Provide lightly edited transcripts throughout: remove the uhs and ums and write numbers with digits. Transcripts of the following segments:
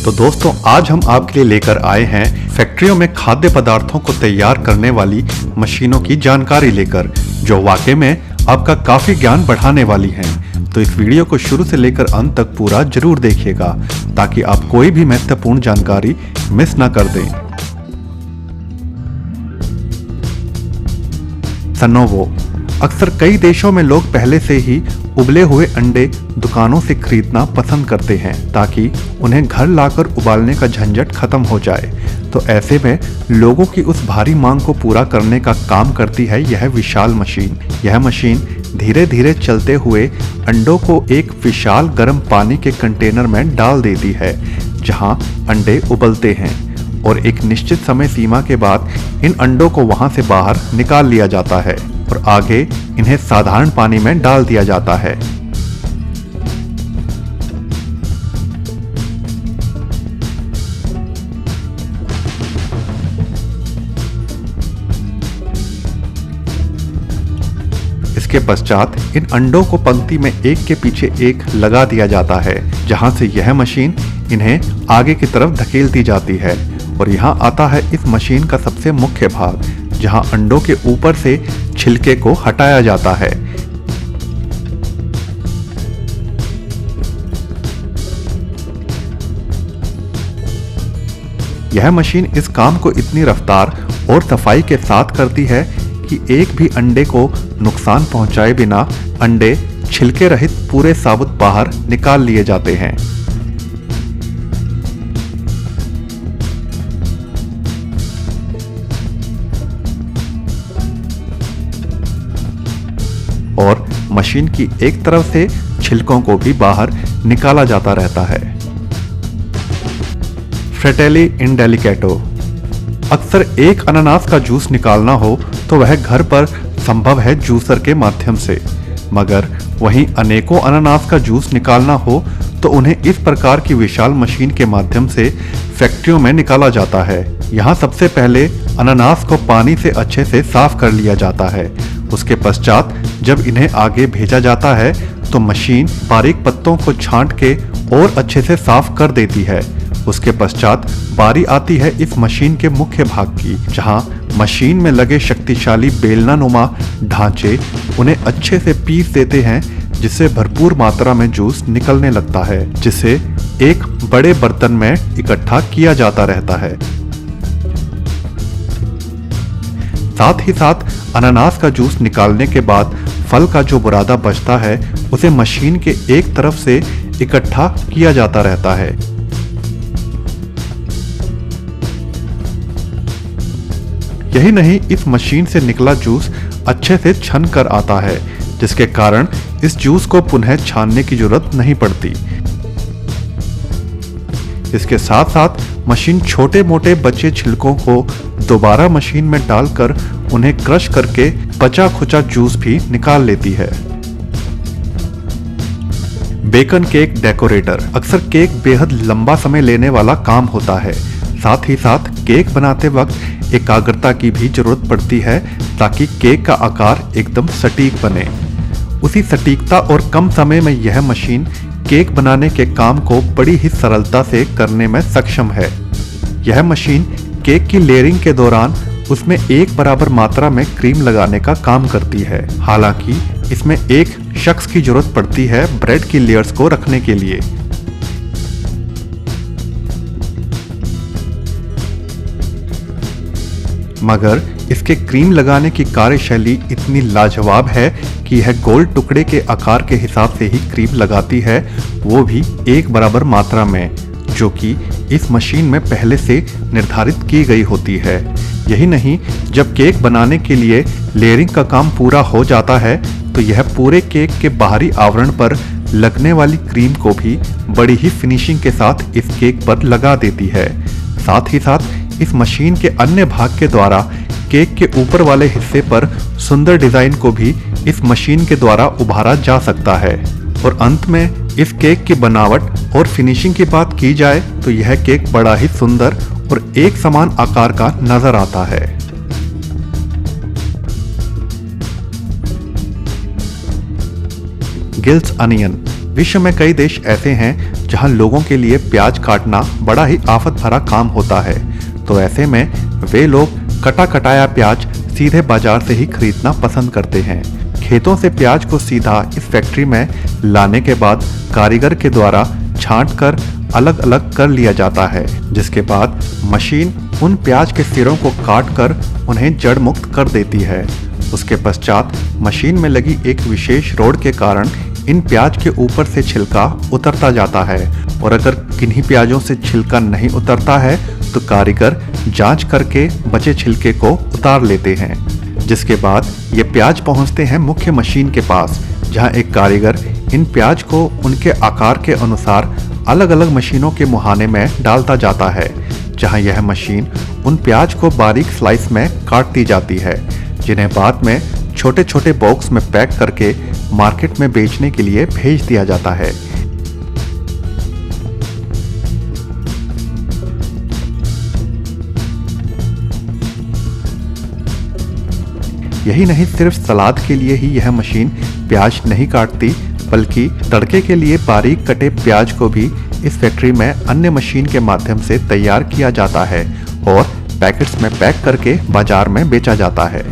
तो दोस्तों आज हम आपके लिए लेकर आए हैं फैक्ट्रियों में खाद्य पदार्थों को तैयार करने वाली मशीनों की जानकारी लेकर, जो वाकई में आपका काफी ज्ञान बढ़ाने वाली हैं। तो इस वीडियो को शुरू से लेकर अंत तक पूरा जरूर देखिएगा ताकि आप कोई भी महत्वपूर्ण जानकारी मिस ना कर दें। सनोवो। अक्सर कई देशों में लोग पहले से ही उबले हुए अंडे दुकानों से खरीदना पसंद करते हैं ताकि उन्हें घर लाकर उबालने का झंझट खत्म हो जाए। तो ऐसे में लोगों की उस भारी मांग को पूरा करने का काम करती है यह विशाल मशीन। यह मशीन धीरे धीरे चलते हुए अंडों को एक विशाल गर्म पानी के कंटेनर में डाल देती है जहां अंडे उबलते हैं, और एक निश्चित समय सीमा के बाद इन अंडों को वहां से बाहर निकाल लिया जाता है और आगे इन्हें साधारण पानी में डाल दिया जाता है। इसके पश्चात इन अंडों को पंक्ति में एक के पीछे एक लगा दिया जाता है जहां से यह मशीन इन्हें आगे की तरफ धकेलती जाती है। और यहाँ आता है इस मशीन का सबसे मुख्य भाग, जहां अंडों के ऊपर से छिलके को हटाया जाता है। यह मशीन इस काम को इतनी रफ्तार और सफाई के साथ करती है कि एक भी अंडे को नुकसान पहुंचाए बिना अंडे छिलके रहित पूरे साबुत बाहर निकाल लिए जाते हैं। और मशीन की एक तरफ से छिलकों को भी बाहर निकाला जाता रहता है। फ्रेटेली इंडेलिकेटो। अक्सर एक अनानास का जूस निकालना हो तो वह घर पर संभव है जूसर के माध्यम से, मगर वहीं अनेकों अनानास का जूस निकालना हो तो उन्हें इस प्रकार की विशाल मशीन के माध्यम से फैक्ट्रियों में निकाला जाता है। यहाँ सबसे पहले अनानास को पानी से अच्छे से साफ कर लिया जाता है। उसके पश्चात जब इन्हें आगे भेजा जाता है तो मशीन बारीक पत्तों को छांट के और अच्छे से साफ कर देती है। उसके पश्चात बारी आती है इस मशीन के मुख्य भाग की, जहां मशीन में लगे शक्तिशाली बेलनानुमा ढांचे उन्हें अच्छे से पीस देते हैं, जिससे भरपूर मात्रा में जूस निकलने लगता है, जिसे एक बड़े बर्तन में इकट्ठा किया जाता रहता है। साथ ही साथ अनानास का जूस निकालने के बाद फल का जो बुरादा बचता है उसे मशीन के एक तरफ से इकट्ठा किया जाता रहता है। यही नहीं, इस मशीन से निकला जूस अच्छे से छन कर आता है, जिसके कारण इस जूस को पुनः छानने की जरूरत नहीं पड़ती। इसके साथ साथ मशीन छोटे मोटे बचे छिलकों को दोबारा मशीन में डालकर उन्हें क्रश करके बचा खुचा जूस भी निकाल लेती है। Bakon cake decorator. अक्सर केक बेहद लंबा समय लेने वाला काम होता है। साथ ही साथ केक बनाते वक्त एकाग्रता की भी जरूरत पड़ती है ताकि केक का आकार एकदम सटीक बने। उसी सटीकता और कम समय में यह मशीन केक बनाने के काम को बड़ी ही सरलता से करने में सक्षम है। यह मशीन केक की लेयरिंग के दौरान उसमें एक बराबर मात्रा में क्रीम लगाने का काम करती है। हालांकि इसमें एक शख्स की जरूरत पड़ती है ब्रेड की लेयर्स को रखने के लिए। मगर इसके क्रीम लगाने की कार्यशैली इतनी लाजवाब है कि यह गोल टुकड़े के आकार के हिसाब से ही क्रीम लगाती है, वो भी एक बराबर मात्रा में, जो कि इस मशीन में पहले से निर्धारित की गई होती है। यही नहीं, जब केक बनाने के लिए लेयरिंग का काम पूरा हो जाता है तो यह पूरे केक के बाहरी आवरण पर लगने वाली क्रीम को भी बड़ी ही फिनिशिंग के साथ इस केक पर लगा देती है। साथ ही साथ इस मशीन के अन्य भाग के द्वारा केक के ऊपर वाले हिस्से पर सुंदर डिजाइन को भी इस मशीन के द्वारा उभारा जा सकता है। और अंत में इस केक की बनावट और फिनिशिंग की बात की जाए तो यह केक बड़ा ही सुंदर और एक समान आकार का नजर आता है। Gills onion. विश्व में कई देश ऐसे हैं जहां लोगों के लिए प्याज काटना बड़ा ही आफत भरा काम होता है, तो ऐसे में वे लोग कटा कटाया प्याज सीधे बाजार से ही खरीदना पसंद करते हैं। खेतों से प्याज को सीधा इस फैक्ट्री में लाने के बाद कारीगर के द्वारा छांट कर अलग अलग कर लिया जाता है, जिसके बाद मशीन उन प्याज के सिरों को काट कर उन्हें जड़ मुक्त कर देती है। उसके पश्चात मशीन में लगी एक विशेष रोड के कारण इन प्याज के ऊपर से छिलका उतरता जाता है, और अगर किन्हीं प्याजों से छिलका नहीं उतरता है तो कारीगर जांच करके बचे छिलके को उतार लेते हैं, जिसके बाद ये प्याज पहुंचते हैं मुख्य मशीन के पास, जहां एक कारीगर इन प्याज को उनके आकार के अनुसार अलग अलग मशीनों के मुहाने में डालता जाता है, जहां यह मशीन उन प्याज को बारीक स्लाइस में काटती जाती है, जिन्हें बाद में छोटे छोटे बॉक्स में पैक करके मार्केट में बेचने के लिए भेज दिया जाता है। यही नहीं, सिर्फ सलाद के लिए ही यह मशीन प्याज नहीं काटती, बल्कि तड़के के लिए बारीक कटे प्याज को भी इस फैक्ट्री में अन्य मशीन के माध्यम से तैयार किया जाता है और पैकेट्स में पैक करके बाजार में बेचा जाता है।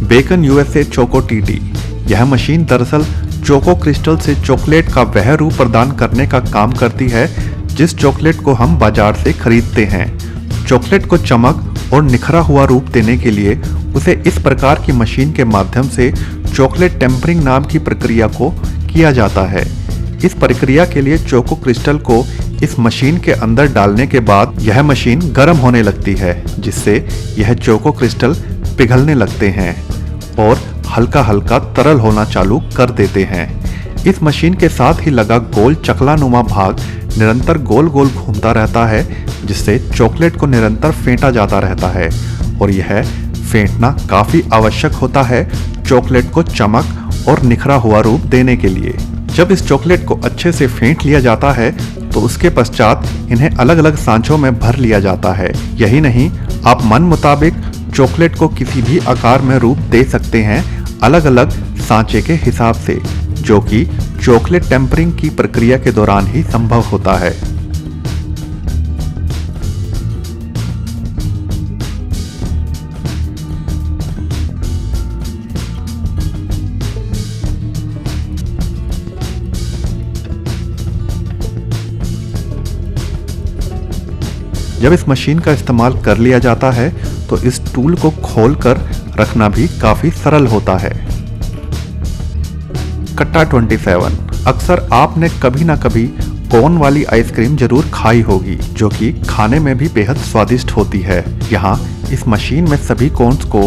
Bakon USA choco TT. यह मशीन दरअसल चोको क्रिस्टल से चॉकलेट का वह रूप प्रदान करने का काम करती है जिस चॉकलेट को हम बाजार से खरीदते हैं। चॉकलेट को चमक और निखरा हुआ रूप देने के लिए उसे इस प्रकार की मशीन के माध्यम से चॉकलेट टेम्परिंग नाम की प्रक्रिया को किया जाता है। इस प्रक्रिया के लिए चोको क्रिस्टल को इस मशीन के अंदर डालने के बाद यह मशीन गर्म होने लगती है, जिससे यह चोको क्रिस्टल पिघलने लगते हैं और हल्का हल्का तरल होना चालू कर देते हैं। इस मशीन के साथ ही लगा गोल चकलानुमा भाग निरंतर गोल गोल घूमता रहता है, जिससे चॉकलेट को निरंतर फेंटा जाता रहता है, और यह फेंटना काफी आवश्यक होता है चॉकलेट को चमक और निखरा हुआ रूप देने के लिए। जब इस चॉकलेट को अच्छे से फेंट लिया जाता है तो उसके पश्चात इन्हें अलग अलग सांचों में भर लिया जाता है। यही नहीं, आप मन मुताबिक चॉकलेट को किसी भी आकार में रूप दे सकते हैं अलग अलग सांचे के हिसाब से, जो कि चॉकलेट टेम्परिंग की प्रक्रिया के दौरान ही संभव होता है। जब इस मशीन का इस्तेमाल कर लिया जाता है तो इस टूल को खोलकर रखना भी काफी सरल होता है। कट्टा 27। अक्सर आपने कभी ना कभी कोन वाली आइसक्रीम जरूर खाई होगी, जो कि खाने में भी बेहद स्वादिष्ट होती है। यहाँ इस मशीन में सभी कोन्स को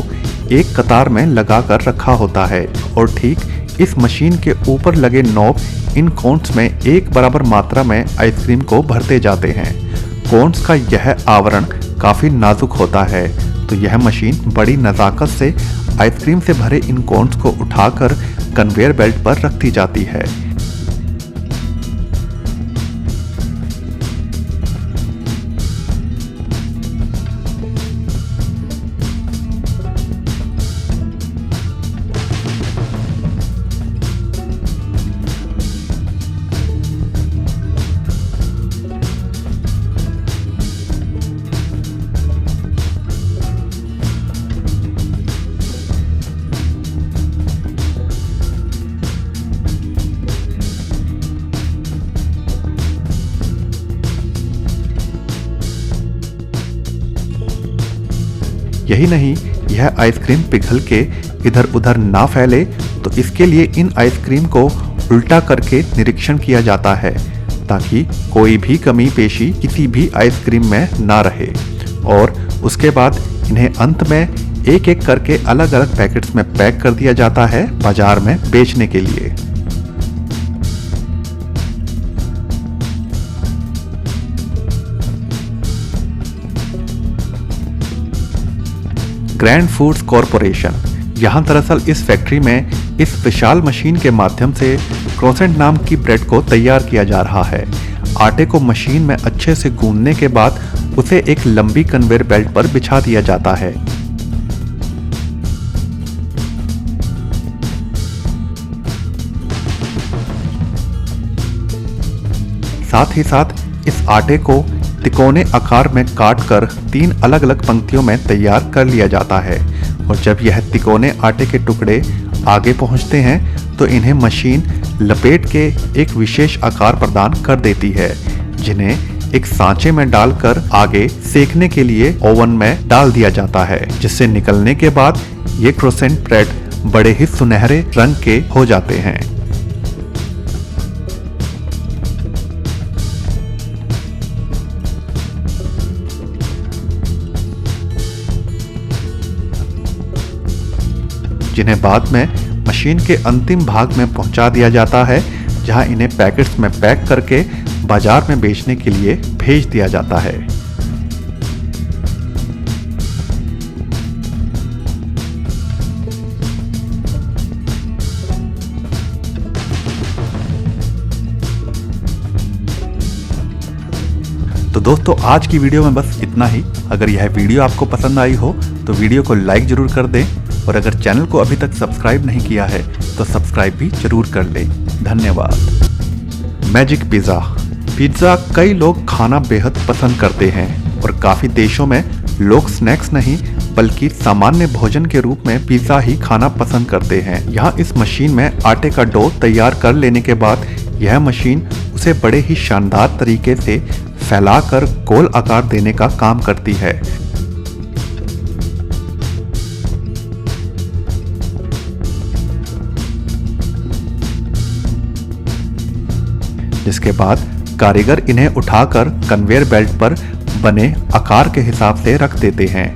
एक कतार में लगा कर रखा होता है और ठीक इस मशीन के ऊपर लगे नॉब इन कोन्स में एक बराबर मात्रा में आइसक्रीम को भरते जाते हैं। कोन्स का यह आवरण काफी नाजुक होता है, तो यह मशीन बड़ी नजाकत से आइसक्रीम से भरे इन कोन्स को उठाकर कन्वेयर बेल्ट पर रखती जाती है। यही नहीं, यह आइसक्रीम पिघल के इधर उधर ना फैले तो इसके लिए इन आइसक्रीम को उल्टा करके निरीक्षण किया जाता है, ताकि कोई भी कमी पेशी किसी भी आइसक्रीम में ना रहे। और उसके बाद इन्हें अंत में एक एक करके अलग अलग पैकेट्स में पैक कर दिया जाता है बाजार में बेचने के लिए। Grand foods corporation. यहाँ दरअसल इस फैक्ट्री में इस विशाल मशीन के माध्यम से क्रोसेंट नाम की ब्रेड को तैयार किया जा रहा है। आटे को मशीन में अच्छे से गूंदने के बाद उसे एक लंबी कन्वेयर बेल्ट पर बिछा दिया जाता है। साथ ही साथ इस आटे को तिकोने आकार में काटकर 3 अलग-अलग पंक्तियों में तैयार कर लिया जाता है और जब यह तिकोने आटे के टुकड़े आगे पहुंचते हैं तो इन्हें मशीन लपेट के एक विशेष आकार प्रदान कर देती है, जिन्हें एक सांचे में डालकर आगे सेकने के लिए ओवन में डाल दिया जाता है, जिससे निकलने के बाद ये क्रोसेंट ब्रेड बड़े ही सुनहरे रंग के हो जाते हैं। जिन्हें बाद में मशीन के अंतिम भाग में पहुंचा दिया जाता है, जहां इन्हें पैकेट्स में पैक करके बाजार में बेचने के लिए भेज दिया जाता है। तो दोस्तों, आज की वीडियो में बस इतना ही। अगर यह वीडियो आपको पसंद आई हो तो वीडियो को लाइक जरूर कर दें और अगर चैनल को अभी तक सब्सक्राइब नहीं किया है तो सब्सक्राइब भी जरूर कर लें। धन्यवाद। Magic pizza. पिज़्ज़ा कई लोग खाना बेहद पसंद करते हैं और काफ़ी देशों में लोग स्नैक्स नहीं बल्कि सामान्य भोजन के रूप में पिज़्ज़ा ही खाना पसंद करते हैं। यहाँ इस मशीन में आटे का डो तैयार कर लेने के बाद यह मशीन उसे बड़े ही शानदार तरीके से फैलाकर गोल आकार देने का काम करती है। जिसके बाद कारीगर इन्हें उठाकर कन्वेयर बेल्ट पर बने आकार के हिसाब से रख देते हैं।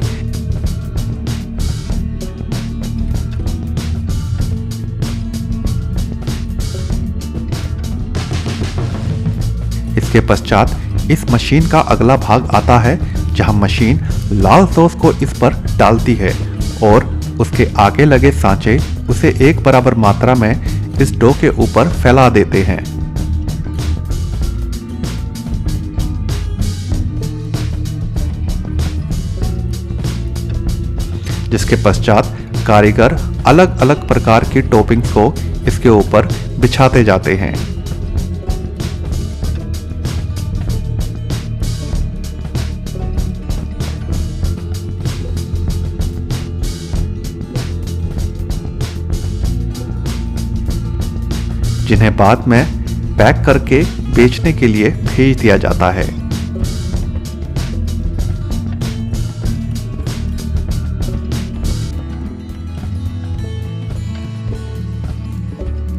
इसके पश्चात इस मशीन का अगला भाग आता है, जहां मशीन लाल सॉस को इस पर डालती है और उसके आगे लगे सांचे उसे एक बराबर मात्रा में इस डो के ऊपर फैला देते हैं। जिसके पश्चात कारीगर अलग अलग प्रकार की टॉपिंग्स को इसके ऊपर बिछाते जाते हैं। जिन्हें बाद में पैक करके बेचने के लिए भेज दिया जाता है।